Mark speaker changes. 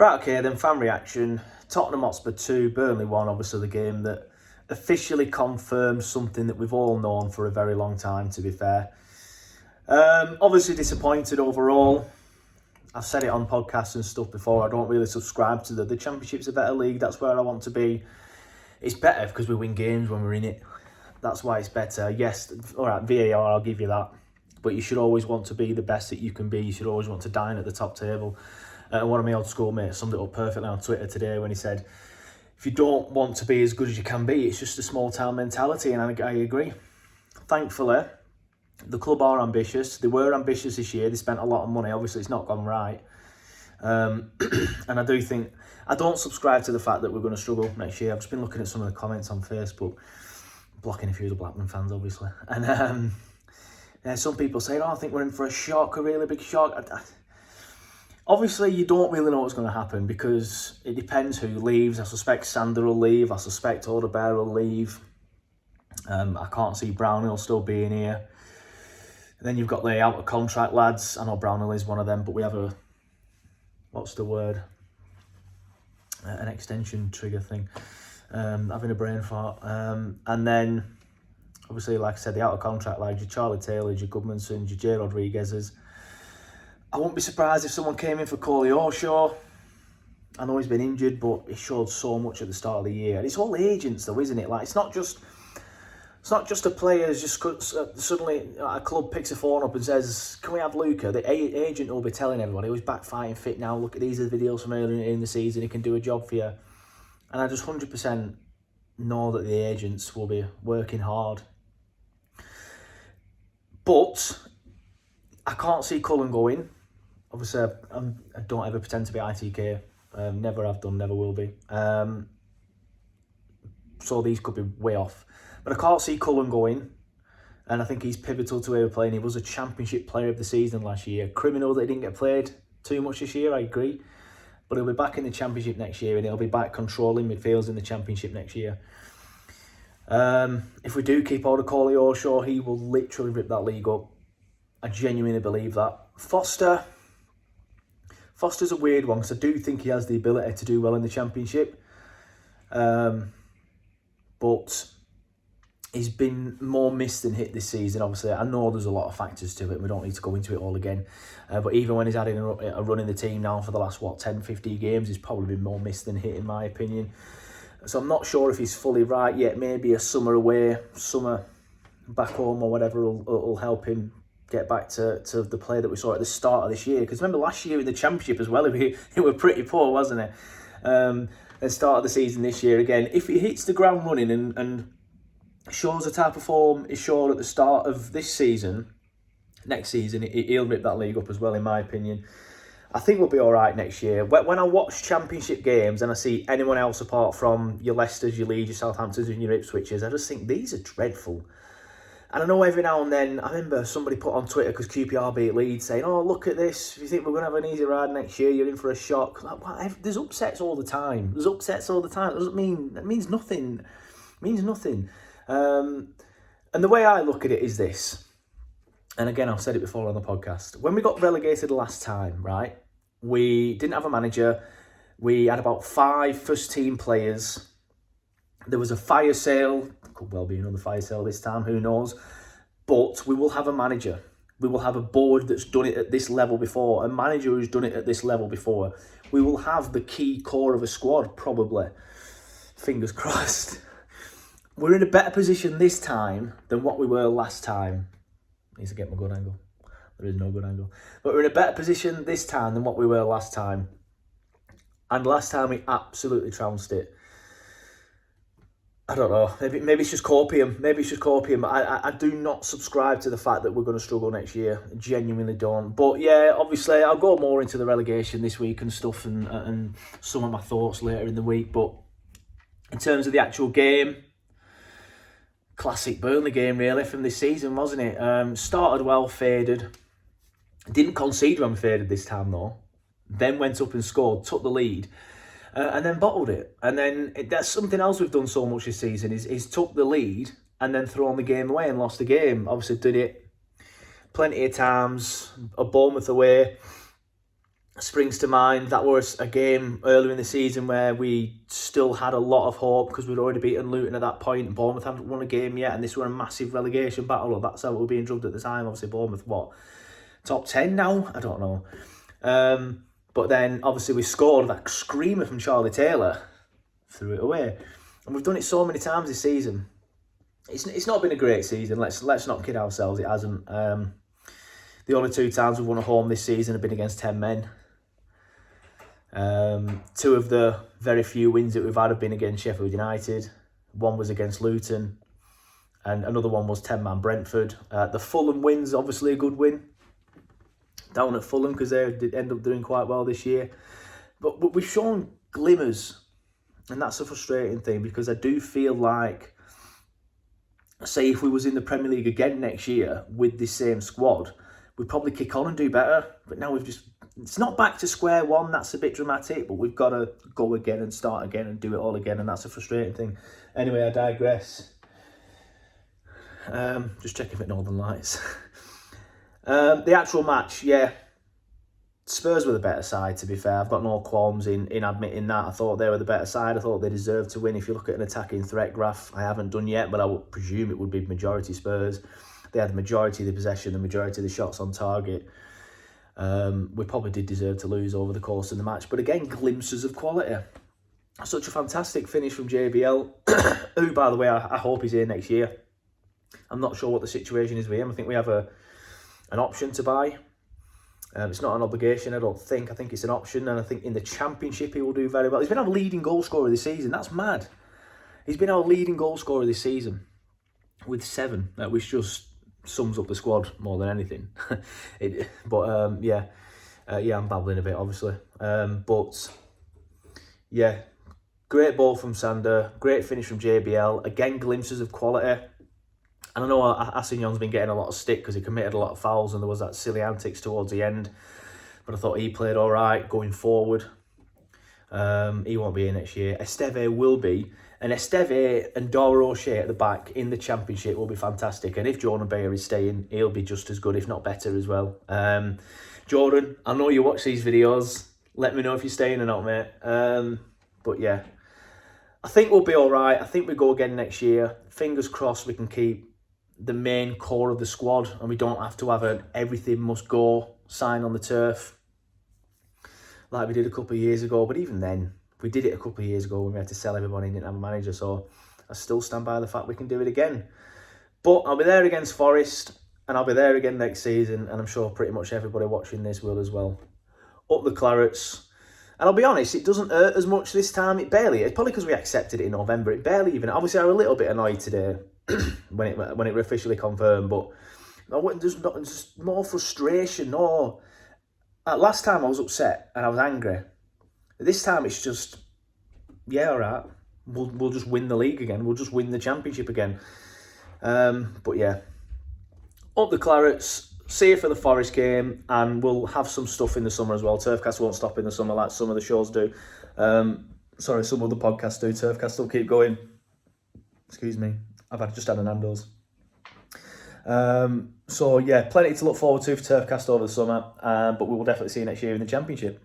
Speaker 1: Right, okay, then fan reaction. Tottenham Hotspur 2, Burnley 1, obviously the game that officially confirms something that we've all known for a very long time, to be fair. Obviously disappointed overall. I've said it on podcasts and stuff before, I don't really subscribe to the Championship's a better league, that's where I want to be. It's better because we win games when we're in it. That's why it's better. Yes, alright, VAR, I'll give you that. But you should always want to be the best that you can be. You should always want to dine at the top table. One of my old schoolmates summed it up perfectly on Twitter today when he said, if you don't want to be as good as you can be, it's just a small town mentality, and I agree. Thankfully, the club are ambitious. They were ambitious this year. They spent a lot of money. Obviously, it's not gone right. And I do think, I don't subscribe to the fact that we're going to struggle next year. I've just been looking at some of the comments on Facebook, blocking a few of the Blackburn fans, obviously. And some people saying, I think we're in for a shock, a really big shock. Obviously, you don't really know what's going to happen because it depends who leaves. I suspect Sander will leave. I suspect Odegaard will leave. I can't see Brownhill still being here. And then you've got the out-of-contract lads. I know Brownhill is one of them, but we have a, what's the word? An extension trigger thing. Having a brain fart. And then, obviously, like I said, the out-of-contract lads, your Charlie Taylors, your Goodmansons, your Jay Rodriguez's. I wouldn't be surprised if someone came in for Coley Orshaw. I know he's been injured, but he showed so much at the start of the year. And it's all agents, though, isn't it? Like it's not just a player who's just suddenly a club picks a phone up and says, "Can we have Luca?" The agent will be telling everybody, "He's back fighting fit now. Look at these are the videos from earlier in the season. He can do a job for you." And I just 100% know that the agents will be working hard. But I can't see Cullen going. Obviously, I don't ever pretend to be ITK. Never have done, never will be. So these could be way off. But I can't see Cullen going. And I think he's pivotal to where we're playing. He was a Championship player of the season last year. Criminal that he didn't get played too much this year, I agree. But he'll be back in the Championship next year, and he'll be back controlling midfields in the Championship next year. If we do keep hold of Coley Orshaw, he will literally rip that league up. I genuinely believe that. Foster's a weird one because I do think he has the ability to do well in the Championship. But he's been more missed than hit this season. Obviously, I know there's a lot of factors to it. We don't need to go into it all again. But even when he's had a run in the team now for the last, 10, 15 games, he's probably been more missed than hit, in my opinion. So I'm not sure if he's fully right yet. Maybe a summer away, summer back home or whatever will help him get back to the play that we saw at the start of this year. Because remember last year in the Championship as well, it were pretty poor, wasn't it? And start of the season this year again. If he hits the ground running and shows the type of form he showed at the start of this season, next season, he'll rip that league up as well, in my opinion. I think we'll be all right next year. When I watch Championship games and I see anyone else apart from your Leicesters, your Leeds, your Southamptons and your Ipswiches, I just think these are dreadful. And I know every now and then, I remember somebody put on Twitter, because QPR beat Leeds, saying, "Oh, look at this. If you think we're going to have an easy ride next year, you're in for a shock." Like, there's upsets all the time. It means nothing. It means nothing. And the way I look at it is this. And again, I've said it before on the podcast. When we got relegated last time, right, we didn't have a manager. We had about 5 first-team players. There was a fire sale. Could well be another fire sale this time, who knows. But we will have a manager. We will have a board that's done it at this level before. A manager who's done it at this level before. We will have the key core of a squad, probably. Fingers crossed. We're in a better position this time than what we were last time. I need to get my good angle. There is no good angle. But we're in a better position this time than what we were last time. And last time we absolutely trounced it. I don't know. Maybe it's just copium. I do not subscribe to the fact that we're going to struggle next year. I genuinely don't. But yeah, obviously, I'll go more into the relegation this week and stuff, and some of my thoughts later in the week. But in terms of the actual game, classic Burnley game really from this season, wasn't it? Started well, faded. Didn't concede when we faded this time though. Then went up and scored, took the lead. And then bottled it. And then that's something else we've done so much this season is took the lead and then thrown the game away and lost the game. Obviously did it plenty of times. A Bournemouth away. springs to mind. That was a game earlier in the season where we still had a lot of hope because we'd already beaten Luton at that point, and Bournemouth hadn't won a game yet, and this were a massive relegation battle. Well, that's how we were being drugged at the time. Obviously, Bournemouth, what, top 10 now? I don't know. But then, obviously, we scored that screamer from Charlie Taylor, threw it away. And we've done it so many times this season. It's not been a great season. Let's not kid ourselves. It hasn't. The only 2 times we've won at home this season have been against 10 men. 2 of the very few wins that we've had have been against Sheffield United. 1 was against Luton, and another one was 10-man Brentford. The Fulham win's obviously a good win down at Fulham because they did end up doing quite well this year. But we've shown glimmers, and that's a frustrating thing because I do feel like, say, if we was in the Premier League again next year with this same squad, we'd probably kick on and do better. But now it's not back to square one. That's a bit dramatic, but we've got to go again and start again and do it all again, and that's a frustrating thing. Anyway, I digress. Just checking for Northern Lights. The actual match, yeah. Spurs were the better side, to be fair. I've got no qualms in admitting that. I thought they were the better side. I thought they deserved to win. If you look at an attacking threat graph, I haven't done yet, but I would presume it would be majority Spurs. They had the majority of the possession, the majority of the shots on target. We probably did deserve to lose over the course of the match. But again, glimpses of quality. Such a fantastic finish from JBL, who, by the way, I hope he's here next year. I'm not sure what the situation is with him. I think we have an option to buy. It's not an obligation, I don't think. I think it's an option, and I think in the Championship he will do very well. He's been our leading goal scorer this season. That's mad. He's been our leading goal scorer this season with 7, which just sums up the squad more than anything. I'm babbling a bit, obviously. But yeah, great ball from Sander, great finish from JBL. Again, glimpses of quality. And I know Assignon's been getting a lot of stick because he committed a lot of fouls and there was that silly antics towards the end. But I thought he played all right going forward. He won't be here next year. Esteve will be. And Esteve and Dora O'Shea at the back in the Championship will be fantastic. And if Jordan Bayer is staying, he'll be just as good, if not better as well. Jordan, I know you watch these videos. Let me know if you're staying or not, mate. But yeah, I think we'll be all right. I think we go again next year. Fingers crossed we can keep the main core of the squad and we don't have to have an everything must go sign on the turf like we did a couple of years ago. But even then, we did it a couple of years ago when we had to sell everybody and didn't have a manager. So I still stand by the fact we can do it again. But I'll be there against Forest and I'll be there again next season, and I'm sure pretty much everybody watching this will as well. Up the Clarets. And I'll be honest, it doesn't hurt as much this time. It's probably because we accepted it in November. It barely even. Obviously, I was a little bit annoyed today when it were officially confirmed, but there's just more frustration. Last time I was upset and I was angry. This time it's just, yeah, all right. We'll just win the league again. We'll just win the Championship again. But yeah, up the Clarets. See you for the Forest game, and we'll have some stuff in the summer as well. Turfcast won't stop in the summer like some of the shows do. Some of the podcasts do. Turfcast will keep going. Excuse me. I've just had an Nando's. So yeah, plenty to look forward to for Turfcast over the summer. But we will definitely see you next year in the Championship.